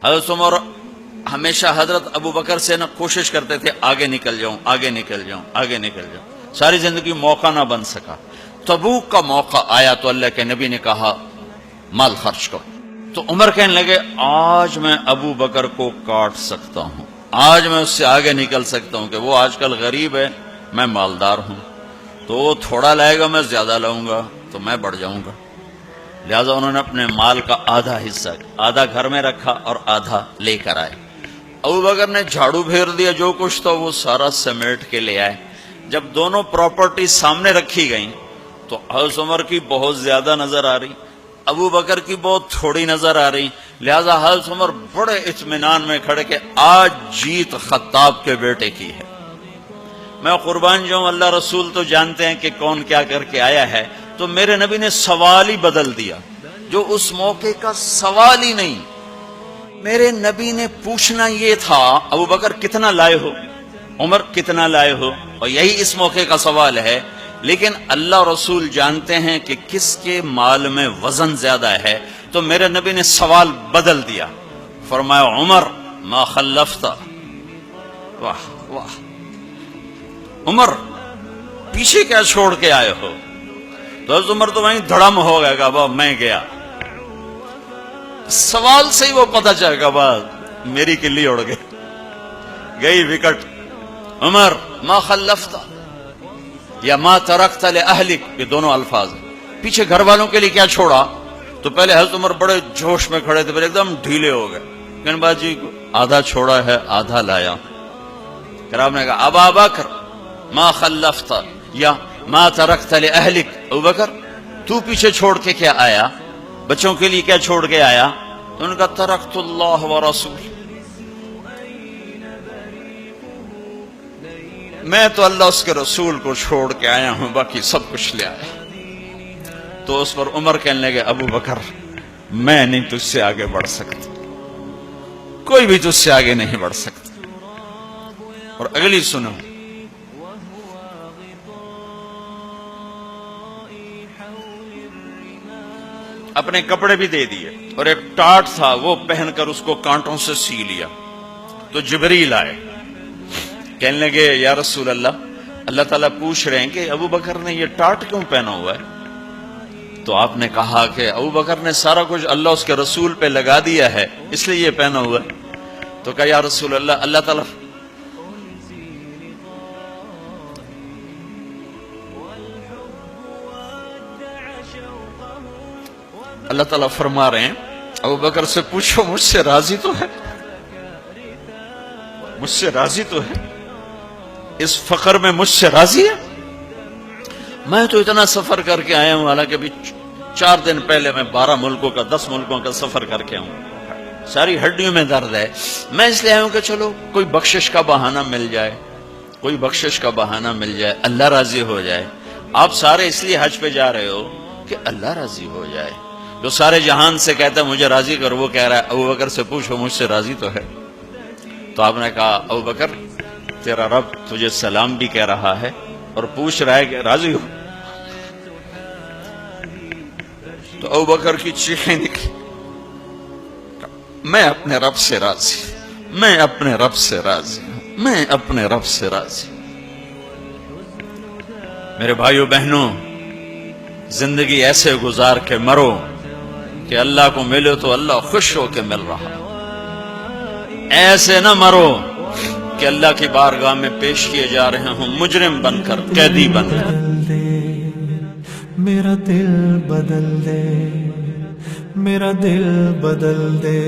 حضرت عمر ہمیشہ حضرت ابو بکر سے نہ کوشش کرتے تھے آگے نکل جاؤں آگے نکل جاؤں آگے نکل جاؤں، ساری زندگی موقع نہ بن سکا۔ تبوک کا موقع آیا تو اللہ کے نبی نے کہا مال خرچ کرو، تو عمر کہنے لگے آج میں ابو بکر کو کاٹ سکتا ہوں، آج میں اس سے آگے نکل سکتا ہوں کہ وہ آج کل غریب ہے، میں مالدار ہوں، تو وہ تھوڑا لائے گا میں زیادہ لاؤں گا تو میں بڑھ جاؤں گا۔ لہذا انہوں نے اپنے مال کا آدھا حصہ آدھا گھر میں رکھا اور آدھا لے کر آئے۔ ابو بکر نے جھاڑو پھیر دیا، جو کچھ تھا وہ سارا سمیٹ کے لے آئے۔ جب دونوں پراپرٹی سامنے رکھی گئیں تو حضرت عمر کی بہت زیادہ نظر آ رہی، ابو بکر کی بہت تھوڑی نظر آ رہی، لہذا حضرت عمر بڑے اطمینان میں کھڑے کہ آج جیت خطاب کے بیٹے کی ہے۔ میں قربان جاؤں، اللہ رسول تو جانتے ہیں کہ کون کیا کر کے آیا ہے، تو میرے نبی نے سوال ہی بدل دیا، جو اس موقع کا سوال ہی نہیں۔ میرے نبی نے پوچھنا یہ تھا ابو بکر کتنا لائے ہو، عمر کتنا لائے ہو، اور یہی اس موقع کا سوال ہے، لیکن اللہ رسول جانتے ہیں کہ کس کے مال میں وزن زیادہ ہے، تو میرے نبی نے سوال بدل دیا، فرمایا عمر ما خلفت، واہ واہ عمر پیچھے کیا چھوڑ کے آئے ہو؟ تو حضرت عمر تو وہیں دھڑم ہو گیا کہ میں گیا، سوال سے ہی وہ پتہ چل گیا، بات میری کلی اڑ گئی وکٹ۔ عمر ما خلفت یا ما ترکت لأہلک، یہ دونوں الفاظ ہیں، پیچھے گھر والوں کے لیے کیا چھوڑا؟ تو پہلے حضرت عمر بڑے جوش میں کھڑے تھے، پھر ایک دم ڈھیلے ہو گئے، کہنے باجی آدھا چھوڑا ہے آدھا لایا۔ پھر آپ نے کہا ابا بکر ما خلفت یا ما ترکت لأہلک، ابو بکر تو پیچھے چھوڑ کے کیا آیا، بچوں کے لیے کیا چھوڑ کے آیا؟ تو انہوں نے کہا ترکت اللہ ورسول، میں تو اللہ اس کے رسول کو چھوڑ کے آیا ہوں، باقی سب کچھ لے آیا۔ تو اس پر عمر کہنے لگے ابو بکر میں نہیں تجھ سے آگے بڑھ سکتا، کوئی بھی تجھ سے آگے نہیں بڑھ سکتا۔ اور اگلی سنو، اپنے کپڑے بھی دے دیے اور ایک ٹاٹ تھا وہ پہن کر اس کو کانٹوں سے سی لیا، تو جبریل آئے، کہنے لگے یا رسول اللہ، اللہ تعالیٰ پوچھ رہے ہیں کہ ابو بکر نے یہ ٹاٹ کیوں پہنا ہوا ہے؟ تو آپ نے کہا کہ ابو بکر نے سارا کچھ اللہ اس کے رسول پہ لگا دیا ہے اس لیے یہ پہنا ہوا ہے۔ تو کہا یا رسول اللہ، اللہ تعالیٰ فرما رہے ہیں ابو بکر سے پوچھو مجھ سے راضی تو ہے، مجھ سے راضی تو ہے، اس فقر میں مجھ سے راضی ہے؟ میں تو اتنا سفر کر کے آیا ہوں، حالانکہ ابھی 4 دن پہلے میں 12 ملکوں کا 10 ملکوں کا سفر کر کے ہوں، ساری ہڈیوں میں درد ہے، میں اس لیے آیا ہوں کہ چلو کوئی بخشش کا بہانہ مل جائے، کوئی بخشش کا بہانہ مل جائے، اللہ راضی ہو جائے۔ آپ سارے اس لیے حج پہ جا رہے ہو کہ اللہ راضی ہو جائے، جو سارے جہان سے کہتا ہے مجھے راضی کر، وہ کہہ رہا ہے ابو بکر سے پوچھو مجھ سے راضی تو ہے۔ تو آپ نے کہا ابو بکر تیرا رب تجھے سلام بھی کہہ رہا ہے اور پوچھ رہا ہے کہ راضی ہو؟ تو ابو بکر کی چیخیں نکلی، میں اپنے رب سے راضی، میں اپنے رب سے راضی، میں اپنے رب سے راضی۔ میرے بھائیو بہنوں، زندگی ایسے گزار کے مرو کہ اللہ کو ملو تو اللہ خوش ہو کے مل رہا، ایسے نہ مرو کہ اللہ کی بارگاہ میں پیش کیے جا رہے ہوں مجرم بن کر، قیدی بن کر۔ میرا دل بدل دے، میرا دل بدل دے۔